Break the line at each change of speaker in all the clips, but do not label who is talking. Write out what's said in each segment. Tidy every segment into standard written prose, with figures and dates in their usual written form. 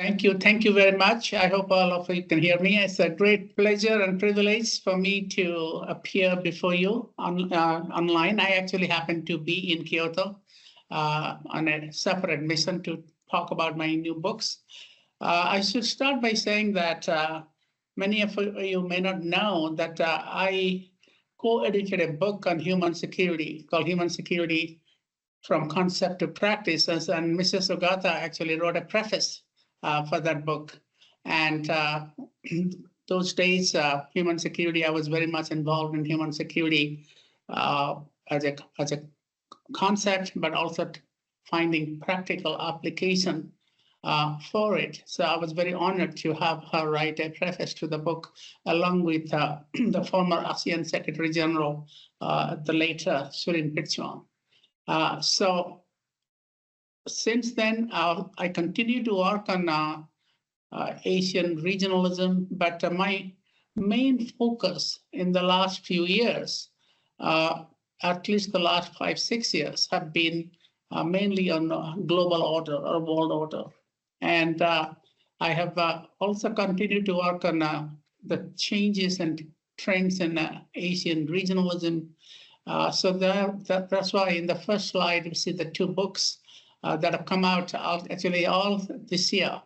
Thank you very much. I hope all of you can hear me. It's a great pleasure and privilege for me to appear before you online. I actually happen to be in Kyoto on a separate mission to talk about my new books. I should start by saying that many of you may not know that I co-edited a book on human security called Human Security from Concept to Practice, and Mrs. Ogata actually wrote a preface for that book. And those days, human security, I was very much involved in human security as a concept, but also finding practical application for it. So I was very honored to have her write a preface to the book, along with the former ASEAN Secretary General, the later Surin Pitsuwan. So since then, I continue to work on Asian regionalism, but my main focus in the last few years, at least the last 5-6 years, have been mainly on global order or world order. And I have also continued to work on the changes and trends in Asian regionalism. So that's why in the first slide, you see the two books that have come out actually all this year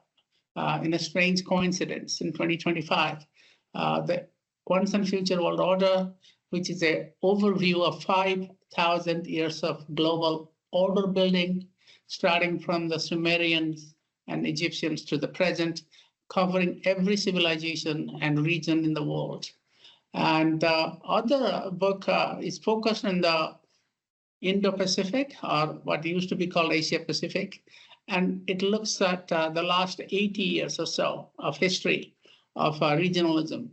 in a strange coincidence in 2025. The Once and Future World Order, which is an overview of 5,000 years of global order building, starting from the Sumerians and Egyptians to the present, covering every civilization and region in the world. And the other book is focused on the Indo-Pacific, or what used to be called Asia-Pacific, and it looks at the last 80 years or so of history of regionalism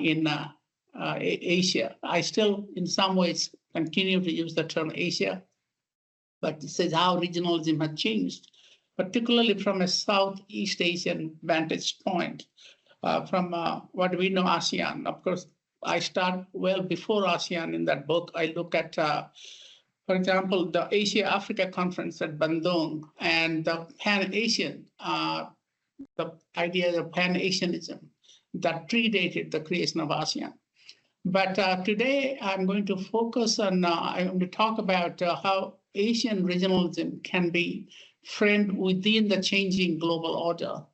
in Asia. I still, in some ways, continue to use the term Asia, but this is how regionalism has changed, particularly from a Southeast Asian vantage point, from what we know ASEAN. Of course, I start well before ASEAN in that book. I look at for example, the Asia-Africa Conference at Bandung and the Pan-Asian, the idea of Pan-Asianism that predated the creation of ASEAN. But today I'm going to focus on, I'm going to talk about how Asian regionalism can be framed within the changing global order.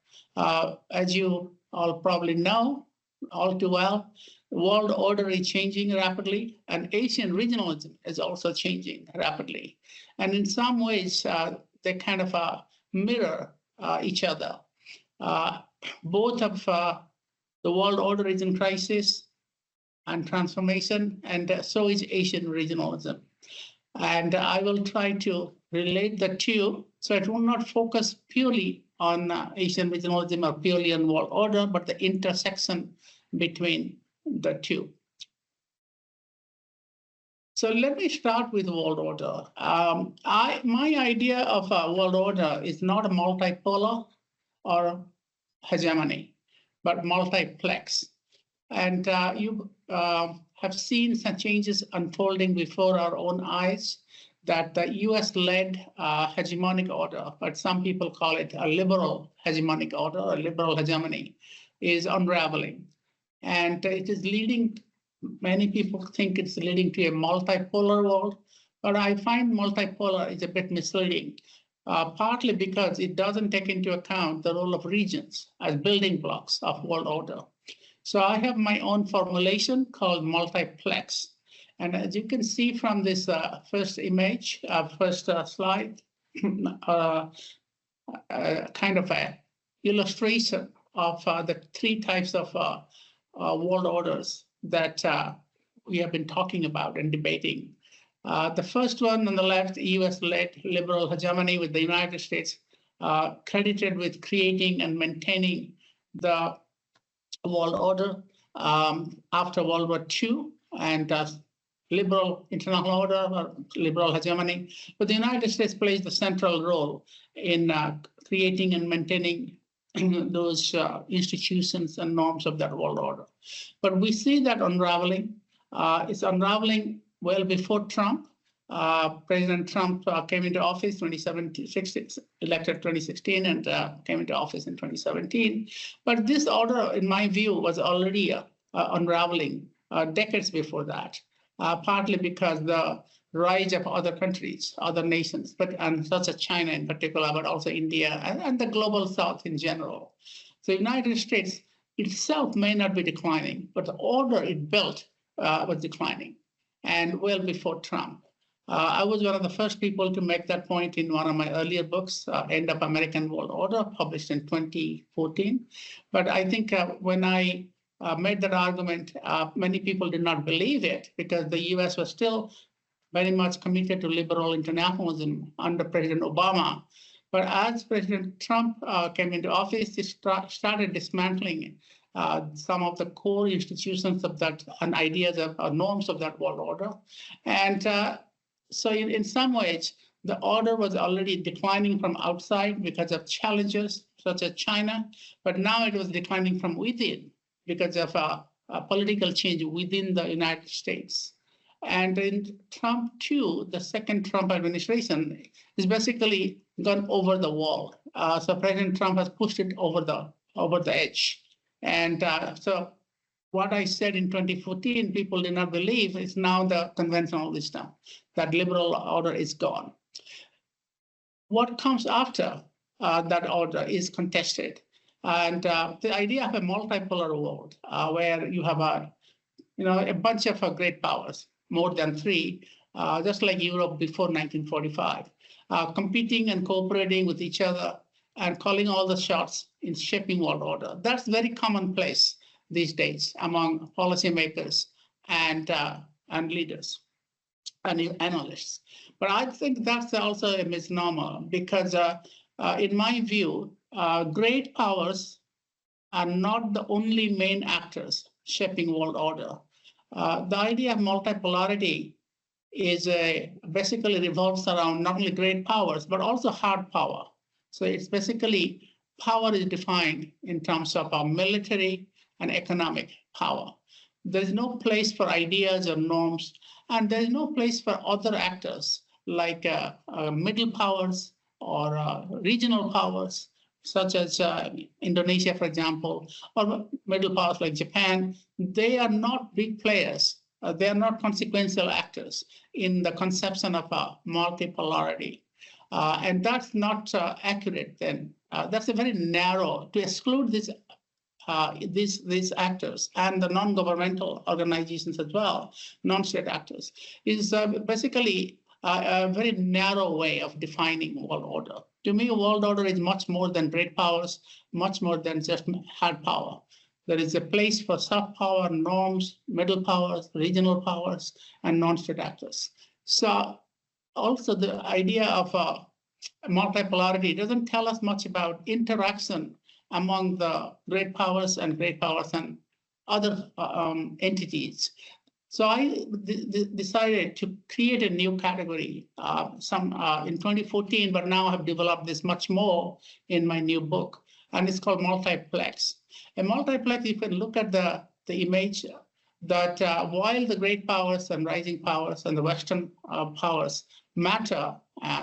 As you all probably know all too well, the world order is changing rapidly, and Asian regionalism is also changing rapidly. And in some ways, they kind of mirror each other. Both of the world order is in crisis and transformation, and so is Asian regionalism. And I will try to relate the two, so it will not focus purely on Asian regionalism or purely on world order, but the intersection between the two. So let me start with world order. My idea of a world order is not a multipolar or hegemony, but multiplex. And you have seen some changes unfolding before our own eyes, that the US-led hegemonic order, but some people call it a liberal hegemonic order, a liberal hegemony, is unraveling. And it is leading, many people think it's leading to a multipolar world, but I find multipolar is a bit misleading, partly because it doesn't take into account the role of regions as building blocks of world order. So I have my own formulation called multiplex. And as you can see from this first image, first slide, kind of an illustration of the three types of world orders that we have been talking about and debating. The first one on the left, US-led liberal hegemony, with the United States credited with creating and maintaining the world order after World War II, and liberal international order or liberal hegemony. But the United States plays the central role in creating and maintaining those institutions and norms of that world order. But we see that unraveling. It's unraveling well before Trump. President Trump came into office 2017, elected 2016, and came into office in 2017. But this order, in my view, was already unraveling decades before that, partly because the rise of other countries, other nations, and such as China in particular, but also India and the global South in general. So the United States itself may not be declining, but the order it built was declining, and well before Trump. I was one of the first people to make that point in one of my earlier books, End of American World Order, published in 2014. But I think when I made that argument, many people did not believe it because the US was still very much committed to liberal internationalism under President Obama. But as President Trump came into office, he started dismantling some of the core institutions of that and ideas of norms of that world order. And so in some ways, the order was already declining from outside because of challenges such as China, but now it was declining from within because of a political change within the United States. And in Trump 2, the second Trump administration is basically gone over the wall. So President Trump has pushed it over the edge. And so what I said in 2014, people did not believe, is now the conventional wisdom, that liberal order is gone. What comes after that order is contested. And the idea of a multipolar world where you have a bunch of great powers, more than three, just like Europe before 1945, competing and cooperating with each other and calling all the shots in shaping world order. That's very commonplace these days among policymakers and leaders and analysts. But I think that's also a misnomer because in my view, great powers are not the only main actors shaping world order. The idea of multipolarity is basically revolves around not only great powers, but also hard power. So it's basically power is defined in terms of our military and economic power. There's no place for ideas or norms, and there's no place for other actors like middle powers or regional powers, such as Indonesia, for example, or middle powers like Japan. They are not big players. They are not consequential actors in the conception of multipolarity. And that's not accurate then. That's a very narrow, to exclude these actors and the non-governmental organizations as well, non-state actors, is basically a very narrow way of defining world order. To me, world order is much more than great powers, much more than just hard power. There is a place for soft power, norms, middle powers, regional powers, and non-state actors. So also the idea of multipolarity doesn't tell us much about interaction among the great powers and other entities. So I decided to create a new category in 2014, but now have developed this much more in my new book, and it's called Multiplex. A multiplex, you can look at the image that while the great powers and rising powers and the Western powers matter,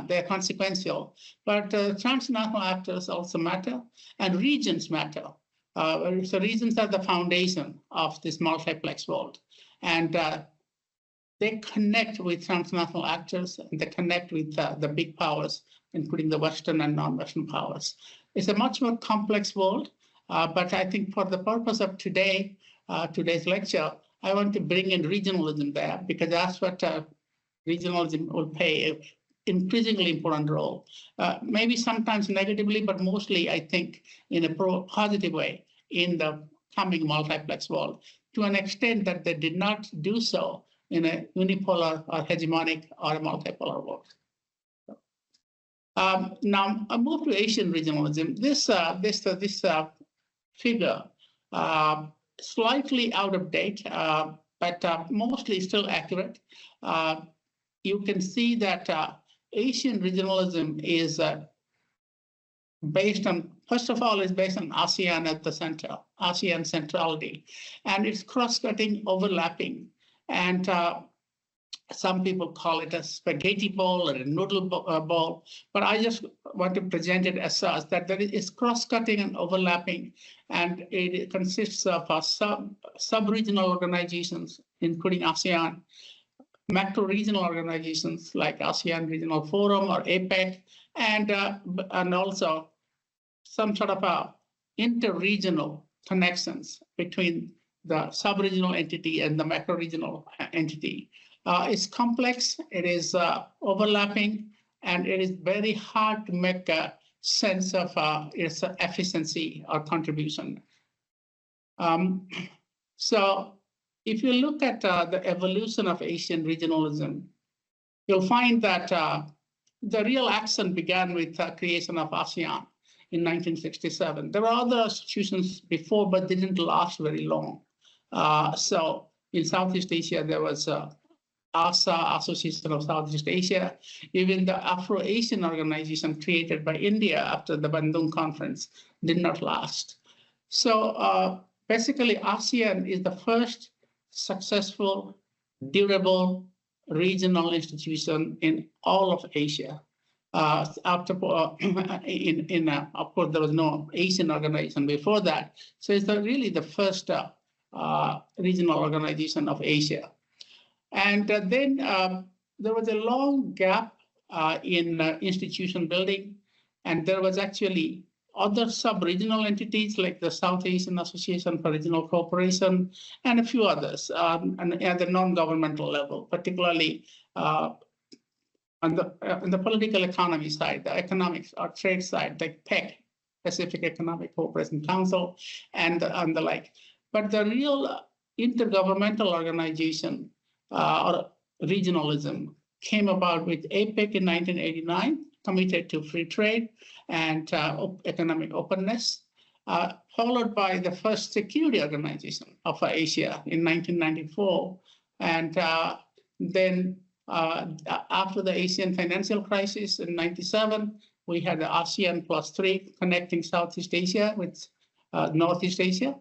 they're consequential, but transnational actors also matter, and regions matter. So regions are the foundation of this multiplex world. And they connect with transnational actors, and they connect with the big powers, including the Western and non-Western powers. It's a much more complex world, but I think for the purpose of today's lecture, I want to bring in regionalism there, because that's what regionalism will play an increasingly important role. Maybe sometimes negatively, but mostly, I think, in a positive way in the coming multiplex world, to an extent that they did not do so in a unipolar or hegemonic or a multipolar world. Now, I move to Asian regionalism. This figure, slightly out of date, but mostly still accurate. You can see that Asian regionalism is based on, first of all, is based on ASEAN at the center, ASEAN centrality, and it's cross-cutting, overlapping. And Some people call it a spaghetti bowl or a noodle bowl, but I just want to present it as such that it's cross-cutting and overlapping, and it consists of sub-regional organizations, including ASEAN, macro-regional organizations like ASEAN Regional Forum or APEC, and also some sort of inter-regional connections between the sub-regional entity and the macro-regional entity. It's complex, it is overlapping, and it is very hard to make a sense of its efficiency or contribution. So if you look at the evolution of Asian regionalism, you'll find that the real action began with the creation of ASEAN in 1967. There were other institutions before, but they didn't last very long. So in Southeast Asia, there was ASA, Association of Southeast Asia, even the Afro-Asian organization created by India after the Bandung conference did not last. So basically, ASEAN is the first successful, durable regional institution in all of Asia. Of course, there was no Asian organization before that. So it's really the first regional organization of Asia. And then there was a long gap in institution building, and there was actually other sub-regional entities like the South Asian Association for Regional Cooperation and a few others and at the non-governmental level, particularly on the political economy side, the economics or trade side, like PEC, Pacific Economic Cooperation Council, and the like. But the real intergovernmental organization or regionalism came about with APEC in 1989, committed to free trade and economic openness, followed by the first security organization of Asia in 1994. And then after the Asian financial crisis in 97, we had the ASEAN +3 connecting Southeast Asia with Northeast Asia.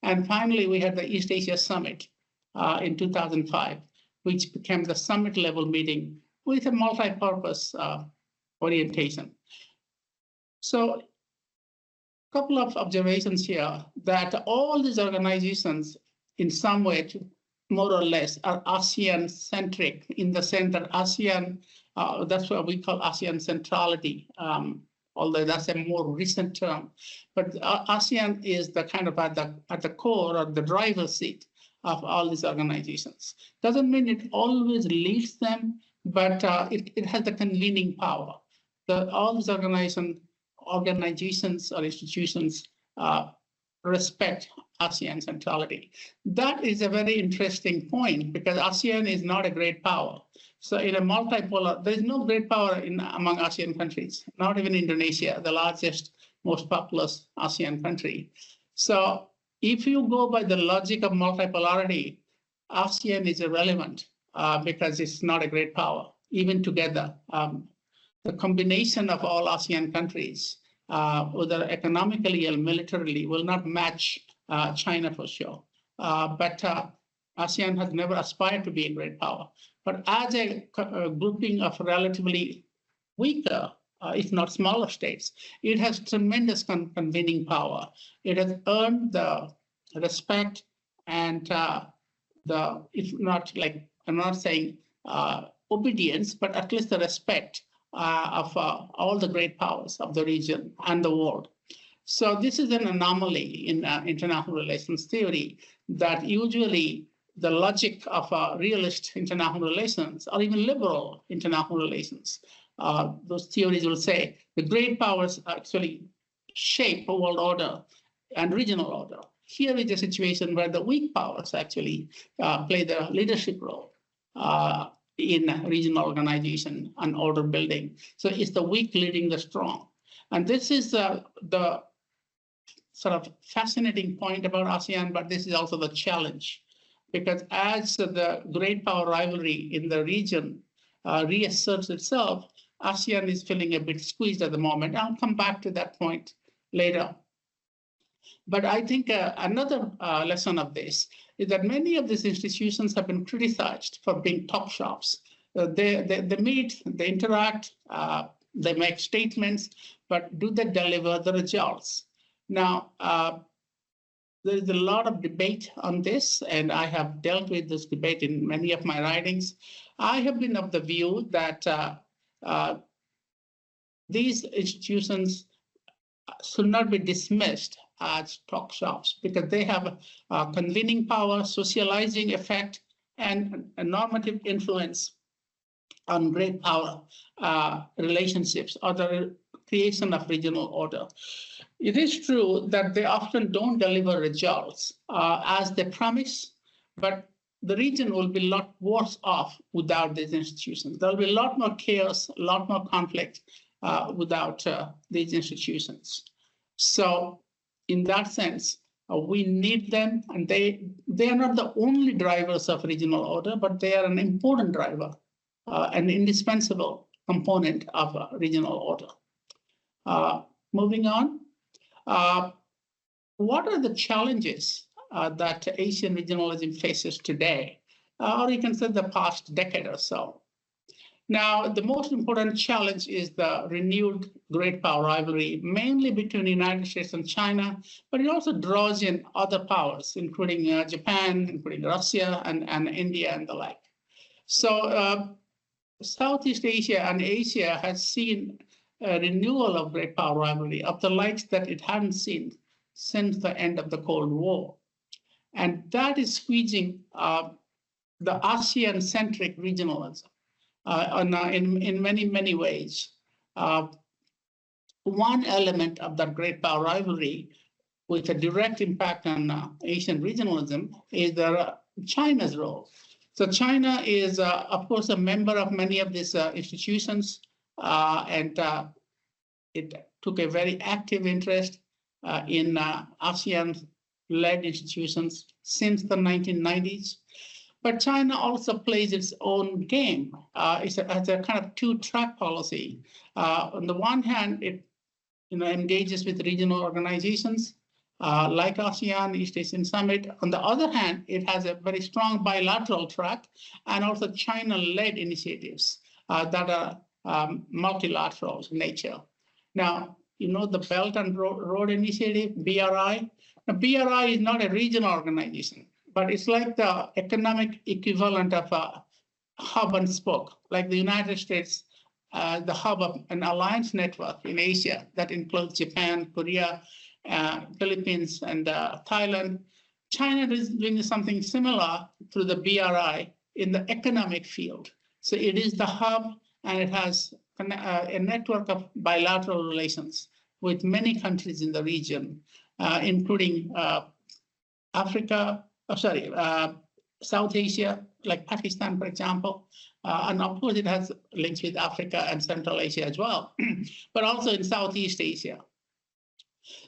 And finally, we had the East Asia Summit in 2005, which became the summit level meeting with a multi-purpose orientation. So a couple of observations here that all these organizations in some way, more or less, are ASEAN-centric in the sense that ASEAN, that's what we call ASEAN centrality, although that's a more recent term. But ASEAN is the kind of at the core or the driver's seat of all these organizations. Doesn't mean it always leads them, but it has the convening power. All these organizations or institutions respect ASEAN centrality. That is a very interesting point because ASEAN is not a great power. So in a multipolar, there is no great power among ASEAN countries, not even Indonesia, the largest, most populous ASEAN country. So if you go by the logic of multipolarity, ASEAN is irrelevant because it's not a great power, even together. The combination of all ASEAN countries, whether economically or militarily, will not match China for sure. But ASEAN has never aspired to be a great power. But as a grouping of relatively weaker, if not smaller states, it has tremendous convening power. It has earned the respect and if not like, I'm not saying obedience, but at least the respect of all the great powers of the region and the world. So this is an anomaly in international relations theory that usually the logic of realist international relations or even liberal international relations, those theories will say the great powers actually shape a world order and regional order. Here is a situation where the weak powers actually play the leadership role in regional organization and order building. So it's the weak leading the strong. And this is the sort of fascinating point about ASEAN, but this is also the challenge. Because as the great power rivalry in the region reasserts itself, ASEAN is feeling a bit squeezed at the moment. I'll come back to that point later. But I think another lesson of this is that many of these institutions have been criticized for being talk shops. They meet, they interact, they make statements, but do they deliver the results? Now, there is a lot of debate on this, and I have dealt with this debate in many of my writings. I have been of the view that these institutions should not be dismissed as talk shops because they have convening power, socializing effect, and a normative influence on great power relationships or the creation of regional order. It is true that they often don't deliver results as they promise, but the region will be a lot worse off without these institutions. There'll be a lot more chaos, a lot more conflict without these institutions. So in that sense, we need them, and they are not the only drivers of regional order, but they are an important driver, an indispensable component of regional order. Moving on, what are the challenges that Asian regionalism faces today, or you can say the past decade or so? Now, the most important challenge is the renewed great power rivalry, mainly between the United States and China, but it also draws in other powers, including Japan, including Russia, and India, and the like. So Southeast Asia and Asia has seen a renewal of great power rivalry of the likes that it hadn't seen since the end of the Cold War. And that is squeezing the ASEAN-centric regionalism. In many, many ways. One element of that great power rivalry with a direct impact on Asian regionalism is China's role. So China is, of course, a member of many of these institutions, and it took a very active interest in ASEAN-led institutions since the 1990s. But China also plays its own game. It has a kind of two-track policy. On the one hand, it engages with regional organizations like ASEAN, East Asian Summit. On the other hand, it has a very strong bilateral track and also China-led initiatives that are multilateral in nature. Now, the Belt and Road Initiative, BRI. Now, BRI is not a regional organization, but it's like the economic equivalent of a hub and spoke, like the United States, the hub of an alliance network in Asia that includes Japan, Korea, Philippines, and Thailand. China is doing something similar through the BRI in the economic field. So it is the hub, and it has a network of bilateral relations with many countries in the region, including South Asia, like Pakistan, for example. And of course, it has links with Africa and Central Asia as well, but also in Southeast Asia.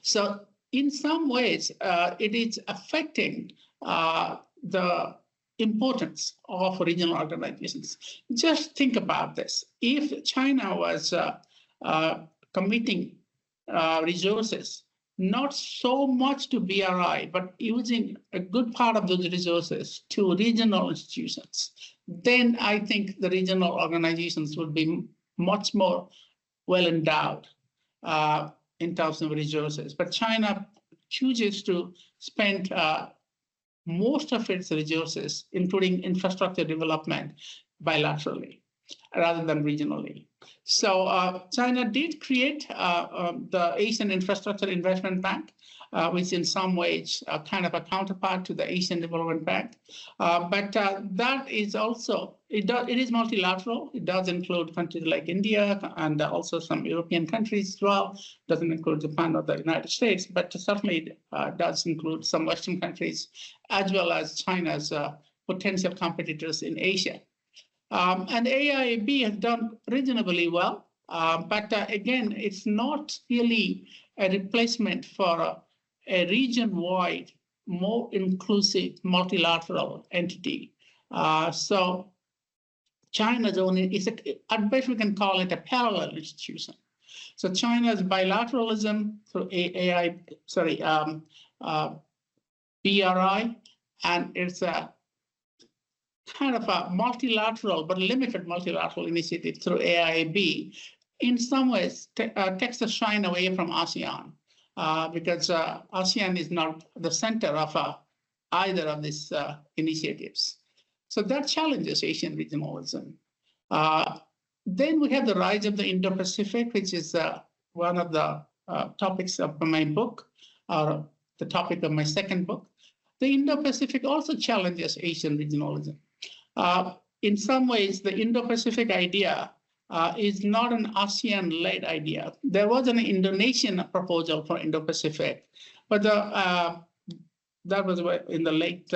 So in some ways, it is affecting the importance of regional organizations. Just think about this. If China was committing resources, not so much to BRI, but using a good part of those resources to regional institutions, then I think the regional organizations would be much more well endowed in terms of resources. But China chooses to spend most of its resources, including infrastructure development, bilaterally rather than regionally. So China did create the Asian Infrastructure Investment Bank, which in some ways kind of a counterpart to the Asian Development Bank. But that is also, it is multilateral. It does include countries like India and also some European countries as well. Doesn't include Japan or the United States, but certainly does include some Western countries, as well as China's potential competitors in Asia. And AIIB has done reasonably well, but again, it's not really a replacement for a region-wide, more inclusive multilateral entity. So China's own at best we can call it a parallel institution. So China's bilateralism through BRI And it's a kind of a multilateral, but limited multilateral initiative through AIIB. In some ways, takes the shine away from ASEAN because ASEAN is not the center of either of these initiatives. So that challenges Asian regionalism. Then we have the rise of the Indo-Pacific, which is one of the topics of my book, or the topic of my second book. The Indo-Pacific also challenges Asian regionalism. In some ways, the Indo-Pacific idea is not an ASEAN-led idea. There was an Indonesian proposal for Indo-Pacific, but that was in the late,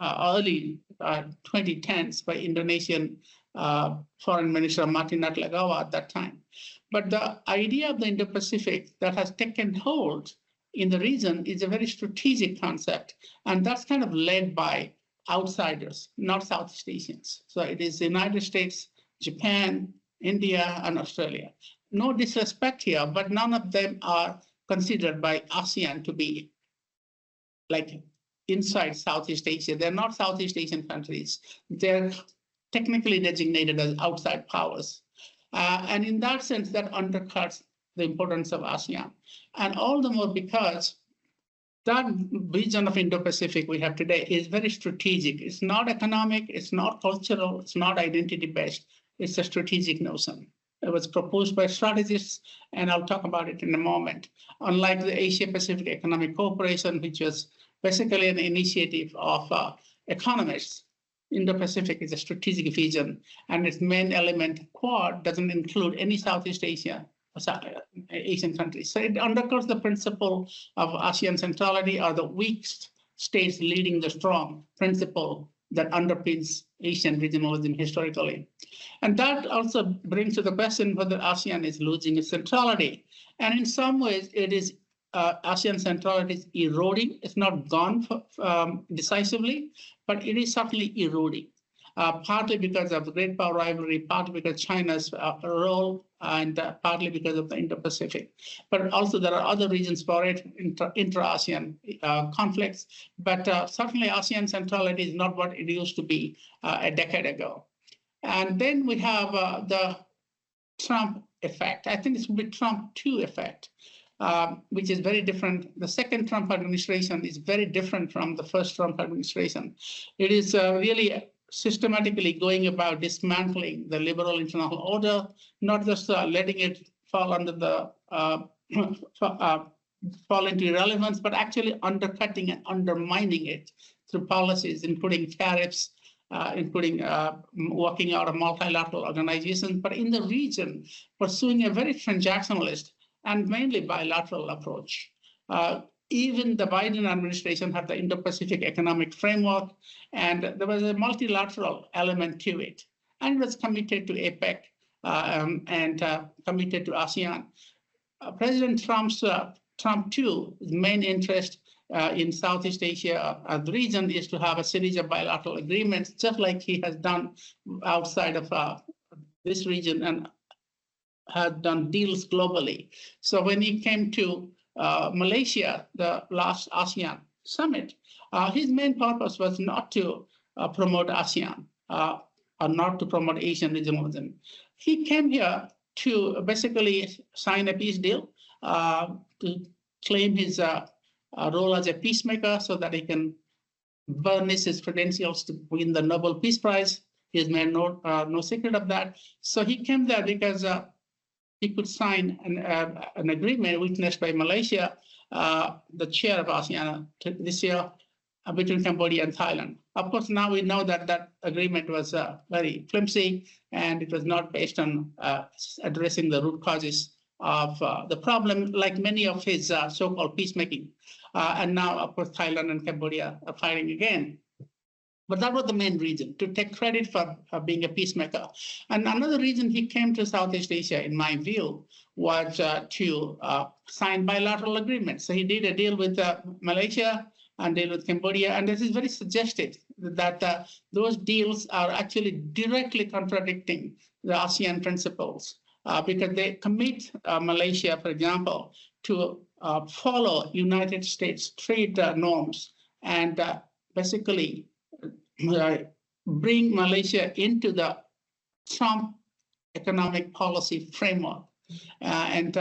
early 2010s by Indonesian Foreign Minister Martin Natalegawa at that time. But the idea of the Indo-Pacific that has taken hold in the region is a very strategic concept, and that's kind of led by outsiders, not Southeast Asians. So it is the United States, Japan, India, and Australia. No disrespect here, but none of them are considered by ASEAN to be like inside Southeast Asia. They're not Southeast Asian countries. They're technically designated as outside powers. And in that sense, that undercuts the importance of ASEAN. And all the more because that region of Indo-Pacific we have today is very strategic. It's not economic, it's not cultural, it's not identity-based. It's a strategic notion. It was proposed by strategists, and I'll talk about it in a moment. Unlike the Asia-Pacific Economic Cooperation, which was basically an initiative of economists, Indo-Pacific is a strategic vision, and its main element, Quad, doesn't include any Southeast Asia Asian countries. So it undercuts the principle of ASEAN centrality, or the weak states leading the strong principle that underpins Asian regionalism historically. And that also brings to the question whether ASEAN is losing its centrality. And in some ways, it is ASEAN centrality is eroding. It's not gone decisively, but it is certainly eroding. Partly because of the great power rivalry, partly because China's role, and partly because of the Indo-Pacific. But also there are other reasons for it, intra-ASEAN conflicts. But certainly ASEAN centrality is not what it used to be a decade ago. And then we have the Trump effect. I think this will be Trump 2 effect, which is very different. The second Trump administration is very different from the first Trump administration. It is really systematically going about dismantling the liberal international order, not just letting it fall under the fall into irrelevance, but actually undercutting and undermining it through policies, including tariffs, including working out of multilateral organizations, but in the region, pursuing a very transactionalist and mainly bilateral approach. Even the Biden administration had the Indo-Pacific Economic Framework, and there was a multilateral element to it. And it was committed to APEC and committed to ASEAN. President Trump too, his main interest in Southeast Asia the region is to have a series of bilateral agreements, just like he has done outside of this region and had done deals globally. So when he came to Malaysia, the last ASEAN summit, his main purpose was not to promote ASEAN or not to promote Asian regionalism. He came here to basically sign a peace deal, to claim his role as a peacemaker so that he can burnish his credentials to win the Nobel Peace Prize. He has made no secret of that. So he came there because he could sign an agreement witnessed by Malaysia, the chair of ASEAN this year, between Cambodia and Thailand. Of course, now we know that that agreement was very flimsy, and it was not based on addressing the root causes of the problem, like many of his so-called peacemaking. And now, of course, Thailand and Cambodia are fighting again. But that was the main reason, to take credit for being a peacemaker. And another reason he came to Southeast Asia, in my view, was to sign bilateral agreements. So he did a deal with Malaysia and deal with Cambodia. And this is very suggestive that those deals are actually directly contradicting the ASEAN principles because they commit Malaysia, for example, to follow United States trade norms and basically bring Malaysia into the Trump economic policy framework. And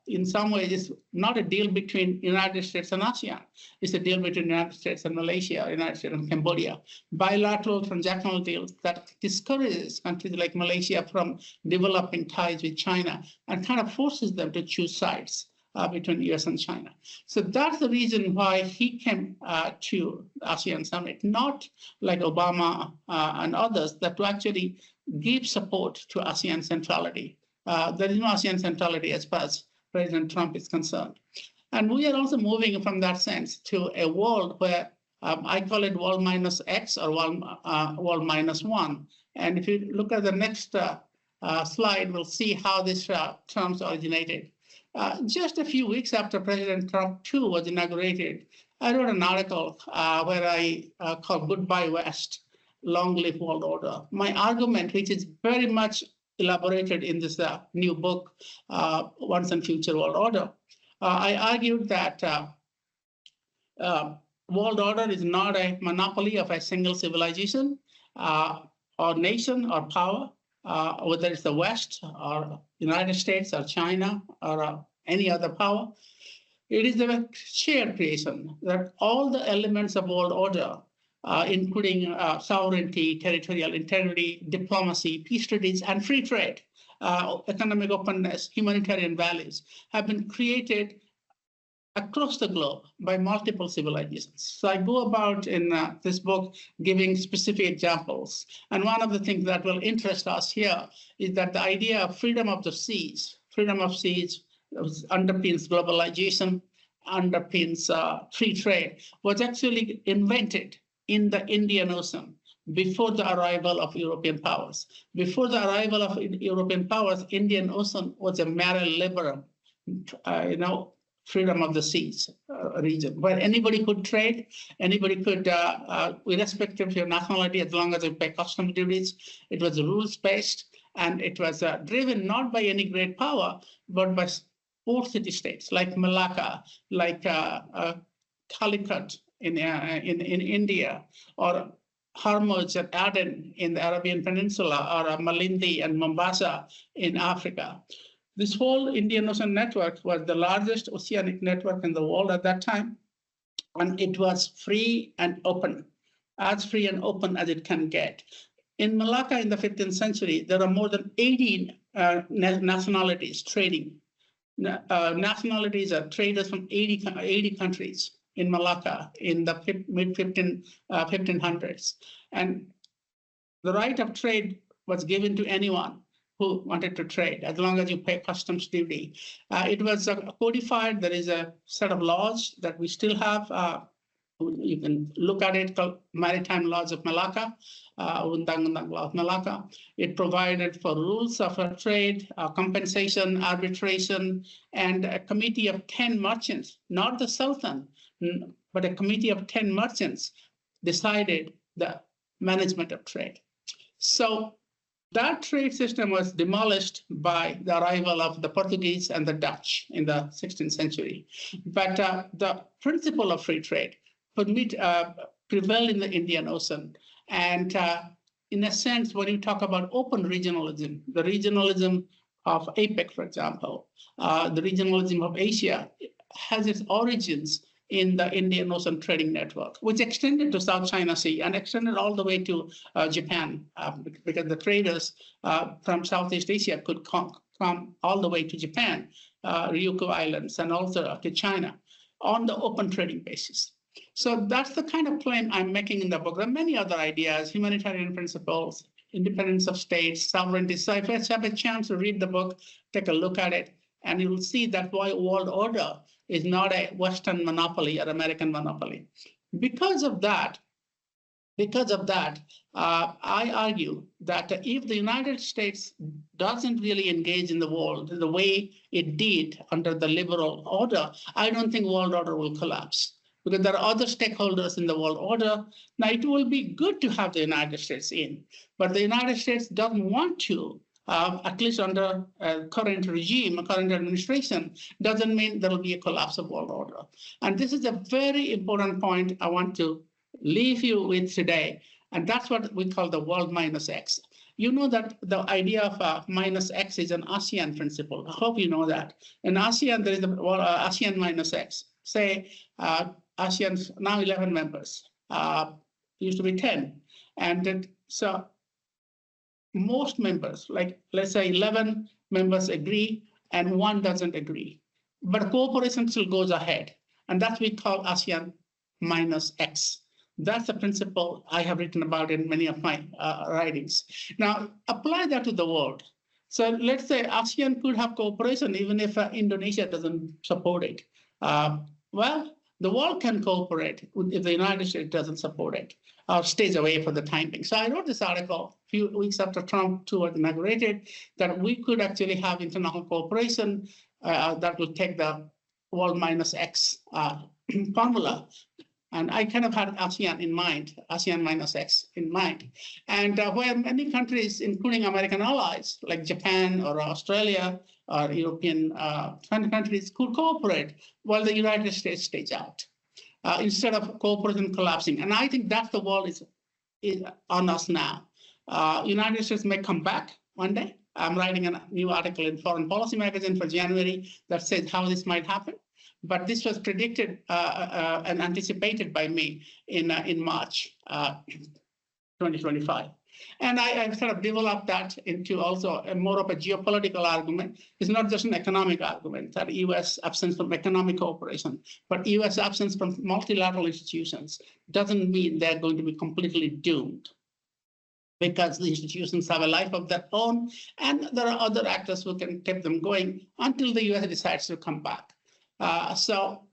in some ways, it's not a deal between United States and ASEAN. It's a deal between United States and Malaysia, United States and Cambodia. Bilateral transactional deals that discourages countries like Malaysia from developing ties with China and kind of forces them to choose sides between US and China. So that's the reason why he came to ASEAN summit, not like Obama and others, that to actually give support to ASEAN centrality. There is no ASEAN centrality as far as President Trump is concerned. And we are also moving from that sense to a world where I call it world minus X or world minus one. And if you look at the next slide, we'll see how these terms originated. Just a few weeks after President Trump 2 was inaugurated, I wrote an article where I called Goodbye West, Long Live World Order. My argument, which is very much elaborated in this new book, Once and Future World Order, I argued that world order is not a monopoly of a single civilization or nation or power, whether it's the West or United States or China or any other power. It is a shared creation that all the elements of world order, including sovereignty, territorial integrity, diplomacy, peace treaties, and free trade, economic openness, humanitarian values, have been created across the globe by multiple civilizations. So I go about in this book giving specific examples. And one of the things that will interest us here is that the idea of freedom of seas underpins globalization, underpins free trade, was actually invented in the Indian Ocean before the arrival of European powers. Before the arrival of European powers, Indian Ocean was a mare liberum, freedom of the seas region, where anybody could trade, anybody could, irrespective of your nationality, as long as you pay customs duties. It was rules-based, and it was driven not by any great power, but by port city-states like Malacca, like Calicut in India, or Hormuz and Aden in the Arabian Peninsula, or Malindi and Mombasa in Africa. This whole Indian Ocean network was the largest oceanic network in the world at that time, and it was free and open, as free and open as it can get. In Malacca in the 15th century, there are more than 18 nationalities trading. Nationalities are traders from 80 countries in Malacca in the mid-1500s. And the right of trade was given to anyone who wanted to trade, as long as you pay customs duty. It was codified. There is a set of laws that we still have. You can look at it called Maritime Laws of Malacca, Undang-Undang Law of Malacca. It provided for rules of trade, compensation, arbitration, and a committee of 10 merchants, not the Sultan, but a committee of 10 merchants decided the management of trade. So that trade system was demolished by the arrival of the Portuguese and the Dutch in the 16th century. But the principle of free trade prevailed in the Indian Ocean. And in a sense, when you talk about open regionalism, the regionalism of APEC, for example, the regionalism of Asia has its origins in the Indian Ocean trading network, which extended to South China Sea and extended all the way to Japan, because the traders from Southeast Asia could come all the way to Japan, Ryukyu Islands, and also to China on the open trading basis. So that's the kind of claim I'm making in the book. There are many other ideas, humanitarian principles, independence of states, sovereignty. So if you have a chance to read the book, take a look at it, and you'll see that why world order is not a Western monopoly or American monopoly. Because of that, I argue that if the United States doesn't really engage in the world the way it did under the liberal order, I don't think world order will collapse, because there are other stakeholders in the world order. Now, it will be good to have the United States in, but the United States doesn't want to, at least under current regime, current administration, doesn't mean there will be a collapse of world order. And this is a very important point I want to leave you with today, and that's what we call the world minus X. You know that the idea of minus X is an ASEAN principle. I hope you know that. In ASEAN, there is the ASEAN minus X. Say ASEAN's now 11 members, used to be 10. And so most members, like let's say 11 members agree and one doesn't agree. But cooperation still goes ahead. And that's what we call ASEAN minus X. That's the principle I have written about in many of my writings. Now, apply that to the world. So let's say ASEAN could have cooperation even if Indonesia doesn't support it. Well, the world can cooperate if the United States doesn't support it or stays away for the time being. So I wrote this article a few weeks after Trump tour was inaugurated that we could actually have international cooperation that will take the world minus X formula. And I kind of had ASEAN in mind, ASEAN minus X in mind. And where many countries, including American allies, like Japan or Australia or European countries, could cooperate while the United States stays out, instead of cooperation collapsing. And I think that's the world is on us now. United States may come back one day. I'm writing a new article in Foreign Policy magazine for January that says how this might happen. But this was predicted and anticipated by me in March 2025. And I sort of developed that into also more of a geopolitical argument. It's not just an economic argument that U.S. absence from economic cooperation, but U.S. absence from multilateral institutions doesn't mean they're going to be completely doomed, because the institutions have a life of their own, and there are other actors who can keep them going until the U.S. decides to come back. So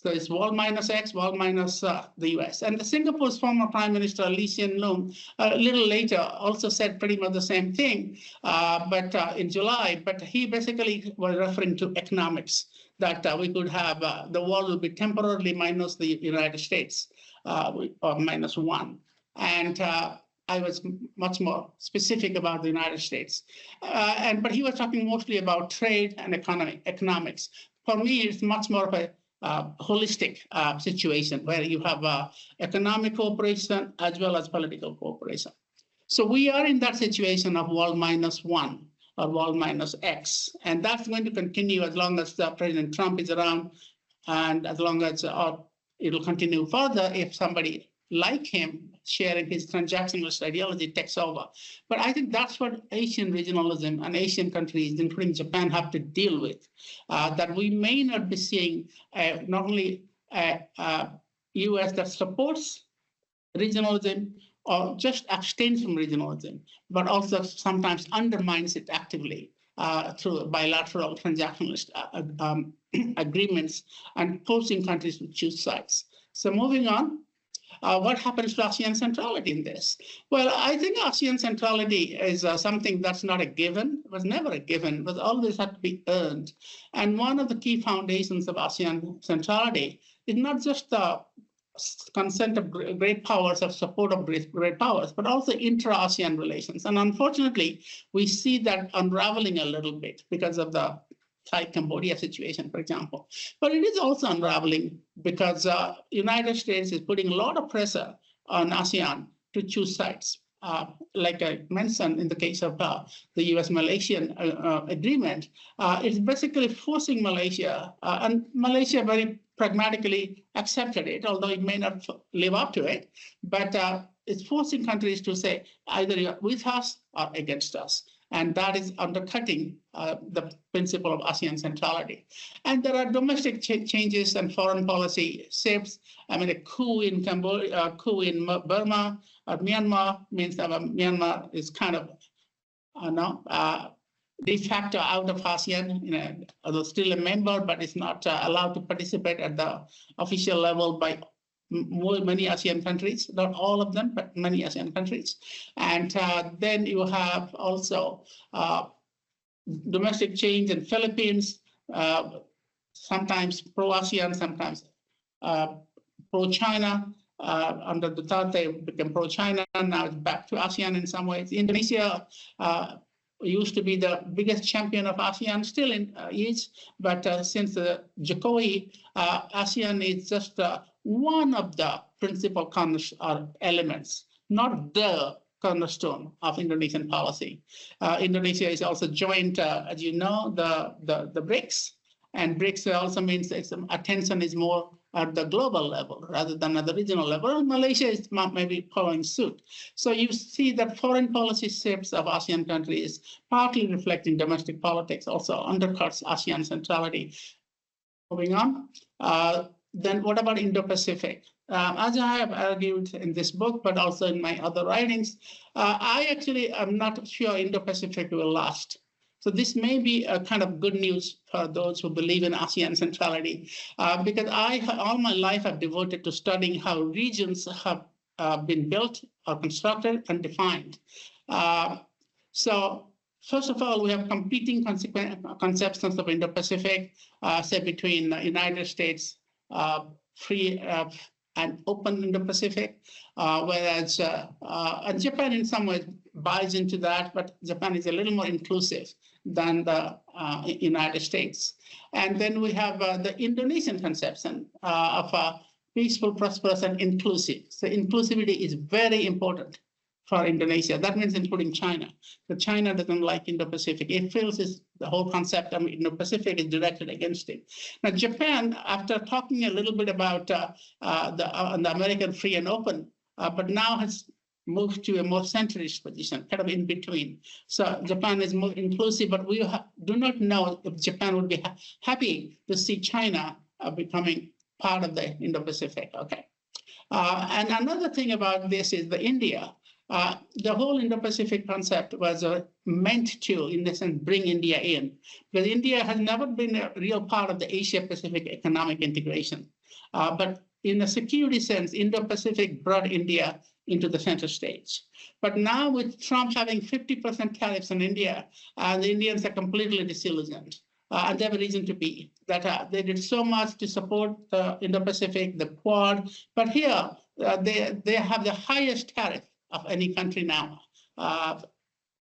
it's world minus X, world minus the US. And Singapore's former Prime Minister Lee Hsien Loong a little later also said pretty much the same thing, but in July. But he basically was referring to economics, that we could have the world will be temporarily minus the United States, or minus one. And I was much more specific about the United States. But he was talking mostly about trade and economics. For me, it's much more of a holistic situation where you have economic cooperation as well as political cooperation. So we are in that situation of world minus one or world minus X. And that's going to continue as long as President Trump is around, and as long as it'll continue further if somebody like him sharing his transactionalist ideology takes over. But I think that's what Asian regionalism and Asian countries, including Japan, have to deal with, that we may not be seeing not only a US that supports regionalism or just abstains from regionalism, but also sometimes undermines it actively through bilateral transactionalist agreements and forcing countries to choose sides. So moving on. What happens to ASEAN centrality in this? Well, I think ASEAN centrality is something that's not a given. It was never a given, but always had to be earned. And one of the key foundations of ASEAN centrality is not just the consent of great powers, of support of great powers, but also intra-ASEAN relations. And unfortunately, we see that unraveling a little bit because of the Thai-Cambodia situation, for example. But it is also unraveling because United States is putting a lot of pressure on ASEAN to choose sides. Like I mentioned in the case of the US-Malaysian agreement, it's basically forcing Malaysia, and Malaysia very pragmatically accepted it, although it may not live up to it, but it's forcing countries to say either you're with us or against us. And that is undercutting the principle of ASEAN centrality. And there are domestic changes and foreign policy shifts. I mean, a coup in Cambodia, coup in Burma, or Myanmar means that Myanmar is kind of, de facto out of ASEAN, although still a member, but it's not allowed to participate at the official level by many ASEAN countries, not all of them, but many ASEAN countries. And then you have also domestic change in Philippines, sometimes pro-ASEAN, sometimes pro-China. Under Duterte, became pro-China, now it's back to ASEAN in some ways. Indonesia used to be the biggest champion of ASEAN, still is, but since Jokowi, ASEAN is just one of the principal elements, not the cornerstone of Indonesian policy. Indonesia is also joined, as you know, the BRICS, and BRICS also means its attention is more at the global level rather than at the regional level. Malaysia is maybe following suit. So you see that foreign policy shifts of ASEAN countries, partly reflecting domestic politics, also undercuts ASEAN centrality. Moving on. Then what about Indo-Pacific? As I have argued in this book, but also in my other writings, I actually am not sure Indo-Pacific will last. So this may be a kind of good news for those who believe in ASEAN centrality, because all my life I've devoted to studying how regions have been built or constructed and defined. So first of all, we have competing conceptions of Indo-Pacific, say between the United States, free and open Indo-Pacific, whereas and Japan in some ways buys into that, but Japan is a little more inclusive than the United States. And then we have the Indonesian conception of peaceful, prosperous, and inclusive. So inclusivity is very important for Indonesia. That means including China. But China doesn't like Indo-Pacific. It feels the whole concept of Indo-Pacific is directed against it. Now, Japan, after talking a little bit about the American free and open, but now has moved to a more centrist position, kind of in between. So Japan is more inclusive, but we do not know if Japan would be happy to see China becoming part of the Indo-Pacific. Okay. And another thing about this is the India. The whole Indo-Pacific concept was meant to, in a sense, bring India in, because India has never been a real part of the Asia-Pacific economic integration. But in a security sense, Indo-Pacific brought India into the center stage. But now with Trump having 50% tariffs on India, the Indians are completely disillusioned. And they have a reason to be, that they did so much to support the Indo-Pacific, the Quad, but here they have the highest tariff of any country now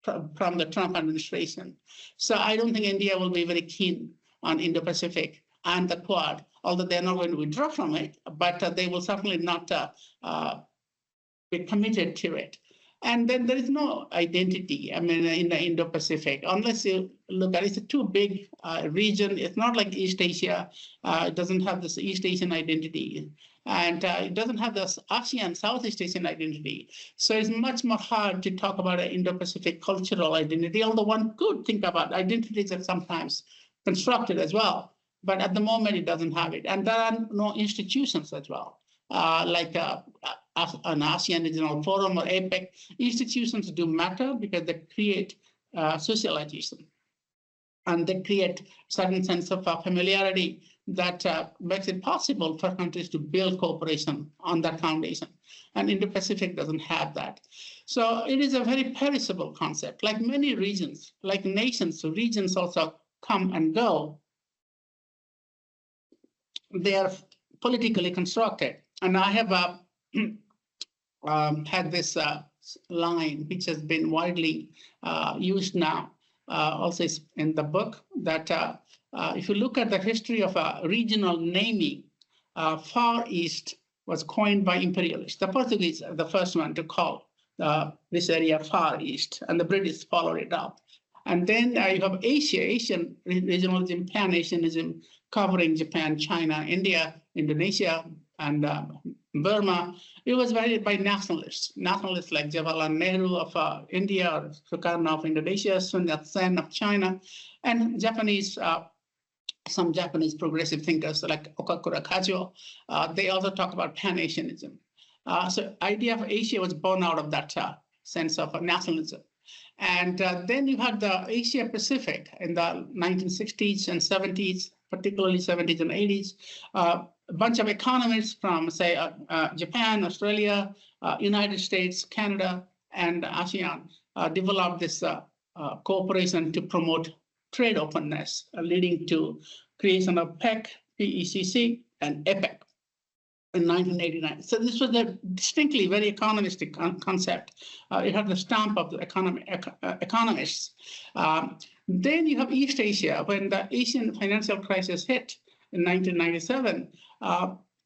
from the Trump administration. So I don't think India will be very keen on Indo-Pacific and the Quad, although they're not going to withdraw from it, but they will certainly not be committed to it. And then there is no identity, I mean, in the Indo-Pacific, unless you look at it. It's a too big region. It's not like East Asia. It doesn't have this East Asian identity. And it doesn't have this ASEAN, Southeast Asian identity. So it's much more hard to talk about an Indo-Pacific cultural identity, although one could think about identities that sometimes constructed as well. But at the moment, it doesn't have it. And there are no institutions as well, like an ASEAN Regional Forum or APEC. Institutions do matter because they create socialization. And they create certain sense of familiarity that makes it possible for countries to build cooperation on that foundation. And Indo-Pacific doesn't have that. So it is a very perishable concept. Like many regions, like nations, so regions also come and go. They are politically constructed. And I have had this line, which has been widely used now, also in the book, that if you look at the history of regional naming, Far East was coined by imperialists. The Portuguese are the first one to call this area Far East, and the British followed it up. And then you have Asia, Asian regionalism, Pan-Asianism, covering Japan, China, India, Indonesia, and Burma. It was varied by nationalists like Jawaharlal Nehru of India, or Sukarno of Indonesia, Sun Yat-sen of China, and Japanese. Some Japanese progressive thinkers like Okakura Kajo, they also talk about Pan-Asianism. So idea of Asia was born out of that sense of nationalism. And then you had the Asia Pacific in the 1960s and 70s, particularly 70s and 80s. A bunch of economists from, say, Japan, Australia, United States, Canada, and ASEAN developed this cooperation to promote trade openness, leading to creation of PEC, PECC, and APEC in 1989. So this was a distinctly very economistic concept. It had the stamp of the economists. Then you have East Asia. When the Asian financial crisis hit in 1997,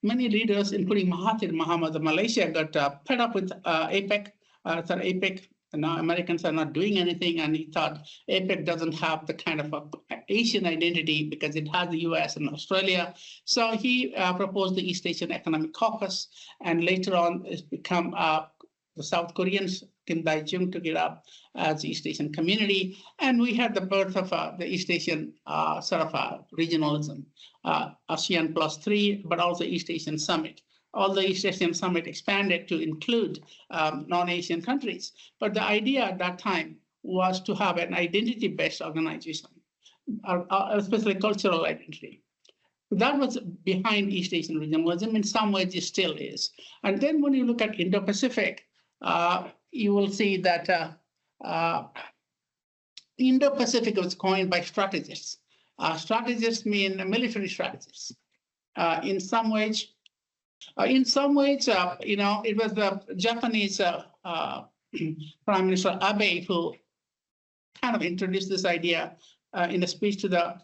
many leaders, including Mahathir Mohamad of Malaysia, got fed up with APEC. APEC, now Americans are not doing anything, and he thought APEC doesn't have the kind of Asian identity because it has the US and Australia. So he proposed the East Asian Economic Caucus, and later on it's become the South Koreans, Kim Dae-jung, took it up as the East Asian Community, and we had the birth of the East Asian regionalism, ASEAN +3, but also East Asian Summit. All the East Asian Summit expanded to include non-Asian countries. But the idea at that time was to have an identity-based organization, especially cultural identity. That was behind East Asian regionalism. In some ways, it still is. And then when you look at Indo-Pacific, you will see that Indo-Pacific was coined by strategists. Strategists mean military strategists. In some ways, it was the Japanese Prime Minister Abe who kind of introduced this idea in a speech to the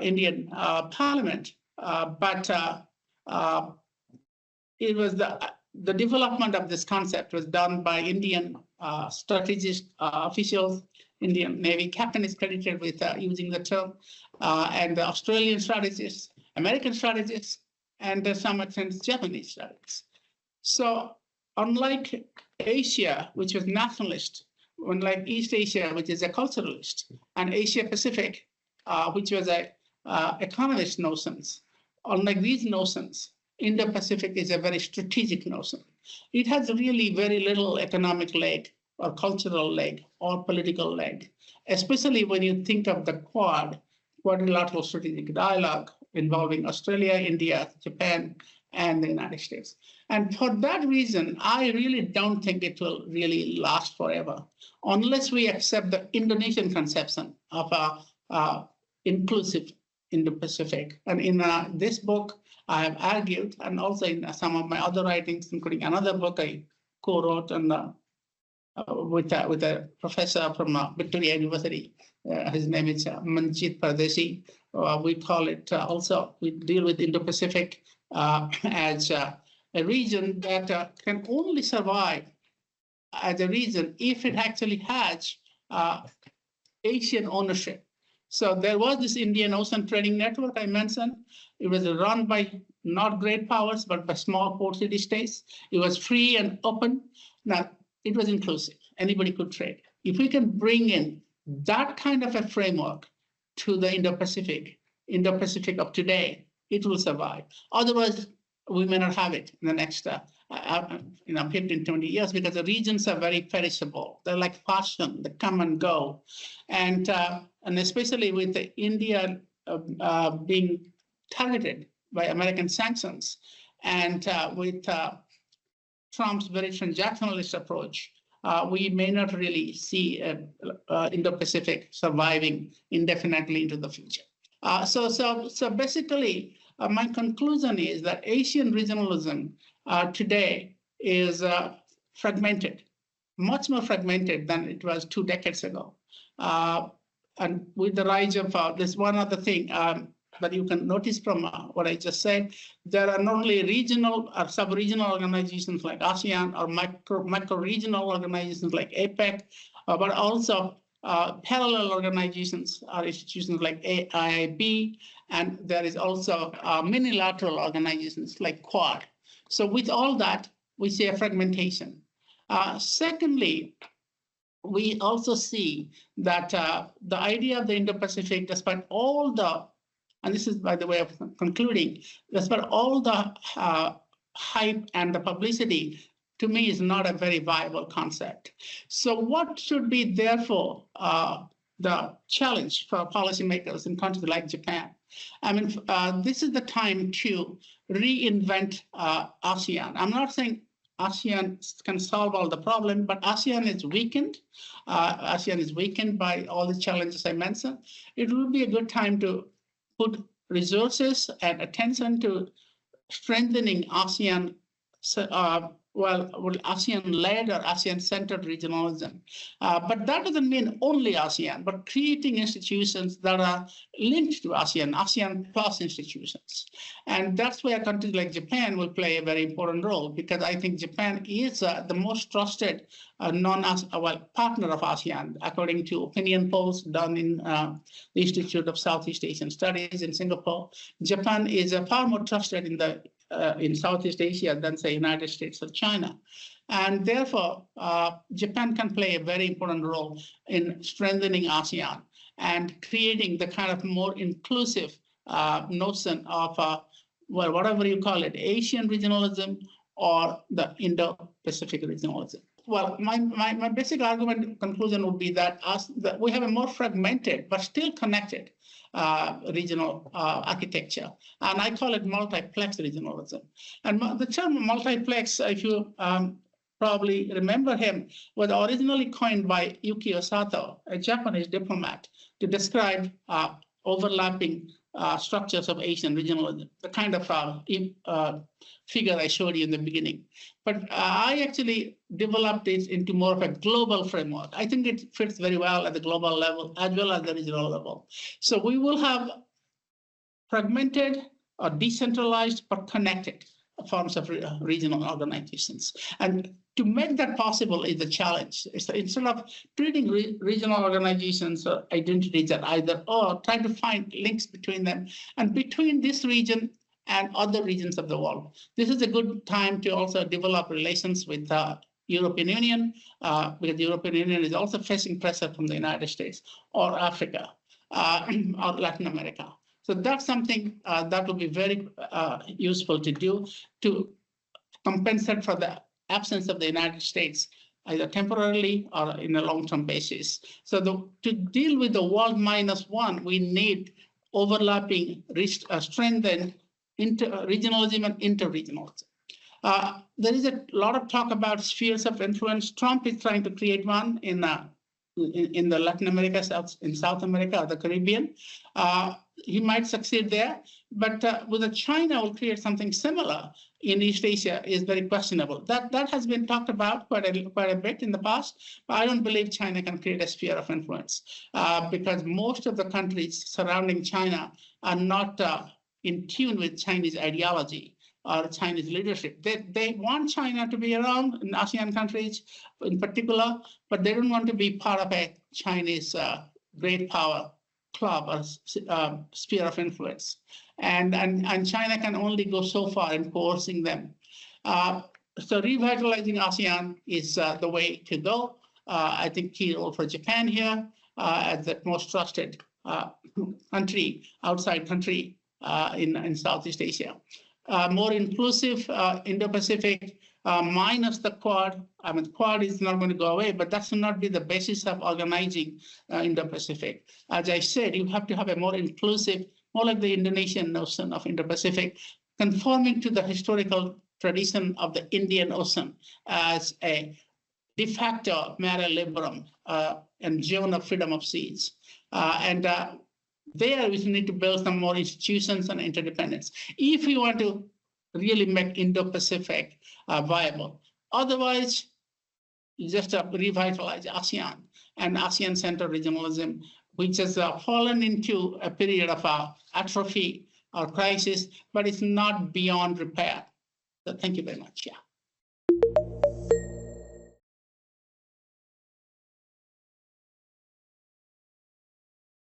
Indian Parliament. But it was the development of this concept was done by Indian strategist officials. Indian Navy captain is credited with using the term, and the Australian strategists, American strategists, and to some extent Japanese strategists. So unlike Asia, which was nationalist, unlike East Asia, which is a culturalist, and Asia Pacific, which was a economist notions, unlike these notions, Indo-Pacific is a very strategic notion. It has really very little economic leg or cultural leg or political leg, especially when you think of the quadrilateral strategic dialogue involving Australia, India, Japan, and the United States. And for that reason, I really don't think it will really last forever unless we accept the Indonesian conception of a inclusive Indo-Pacific. And in this book, I have argued, and also in some of my other writings, including another book I co-wrote with a professor from Victoria University. His name is Manjit Pardesi. We call it we deal with Indo-Pacific as a region that can only survive as a region if it actually has Asian ownership. So there was this Indian Ocean Trading Network I mentioned. It was run by not great powers, but by small port city states. It was free and open. Now, it was inclusive. Anybody could trade. If we can bring in that kind of a framework to the Indo-Pacific of today, it will survive. Otherwise, we may not have it in the next 15, 20 years, because the regions are very perishable. They're like fashion, they come and go. And especially with the India being targeted by American sanctions, and with Trump's very transactionalist approach, we may not really see Indo-Pacific surviving indefinitely into the future. So basically, my conclusion is that Asian regionalism today is fragmented, much more fragmented than it was 2 decades ago. And with the rise of this one other thing that you can notice from what I just said, there are not only regional or sub-regional organizations like ASEAN or macro-regional organizations like APEC, but also parallel organizations or institutions like AIIB, and there is also minilateral organizations like Quad. So with all that, we see a fragmentation. Secondly, we also see that the idea of the Indo-Pacific, despite all the, and this is by the way of concluding, despite all the hype and the publicity, to me is not a very viable concept. So what should be therefore the challenge for policymakers in countries like Japan? I mean, this is the time to reinvent ASEAN. I'm not saying ASEAN can solve all the problem, but ASEAN is weakened. ASEAN is weakened by all the challenges I mentioned. It will be a good time to put resources and attention to strengthening ASEAN ASEAN-led or ASEAN-centered regionalism. But that doesn't mean only ASEAN, but creating institutions that are linked to ASEAN, ASEAN plus institutions. And that's where countries like Japan will play a very important role, because I think Japan is the most trusted partner of ASEAN, according to opinion polls done in the Institute of Southeast Asian Studies in Singapore. Japan is far more trusted in Southeast Asia than, say, United States or China. And therefore, Japan can play a very important role in strengthening ASEAN and creating the kind of more inclusive notion of, whatever you call it, Asian regionalism or the Indo-Pacific regionalism. Well, my basic argument conclusion would be that we have a more fragmented but still connected regional architecture, and I call it multiplex regionalism. And the term multiplex, if you probably remember him, was originally coined by Yukio Sato, a Japanese diplomat, to describe overlapping structures of Asian regionalism, the kind of figure I showed you in the beginning. But I actually developed it into more of a global framework. I think it fits very well at the global level as well as the regional level. So we will have fragmented or decentralized but connected forms of regional organizations. And to make that possible is the challenge. Instead of treating regional organizations or identities at either or, try to find links between them and between this region and other regions of the world. This is a good time to also develop relations with the European Union, because the European Union is also facing pressure from the United States or Africa or Latin America. So that's something that will be very useful to do to compensate for the absence of the United States, either temporarily or in a long-term basis. So to deal with the world minus one, we need overlapping, strengthened regionalism and interregionalism. There is a lot of talk about spheres of influence. Trump is trying to create one in the Latin America, in South America, or the Caribbean. He might succeed there, but whether China will create something similar in East Asia is very questionable. That has been talked about quite a bit in the past, but I don't believe China can create a sphere of influence because most of the countries surrounding China are not in tune with Chinese ideology or Chinese leadership. They want China to be around in ASEAN countries in particular, but they don't want to be part of a Chinese great power club or sphere of influence. And China can only go so far in coercing them. So revitalizing ASEAN is the way to go. I think key role for Japan here as the most trusted country, outside country in Southeast Asia. More inclusive Indo-Pacific minus the Quad. I mean, Quad is not going to go away, but that should not be the basis of organizing Indo-Pacific. As I said, you have to have a more inclusive, more like the Indonesian notion of Indo-Pacific, conforming to the historical tradition of the Indian Ocean as a de facto mare liberum and zone of freedom of seas. There we need to build some more institutions and interdependence if we want to really make Indo-Pacific viable. Otherwise, you just revitalize ASEAN and ASEAN-centered regionalism, which has fallen into a period of atrophy or crisis, but it's not beyond repair. So thank you very much. Yeah.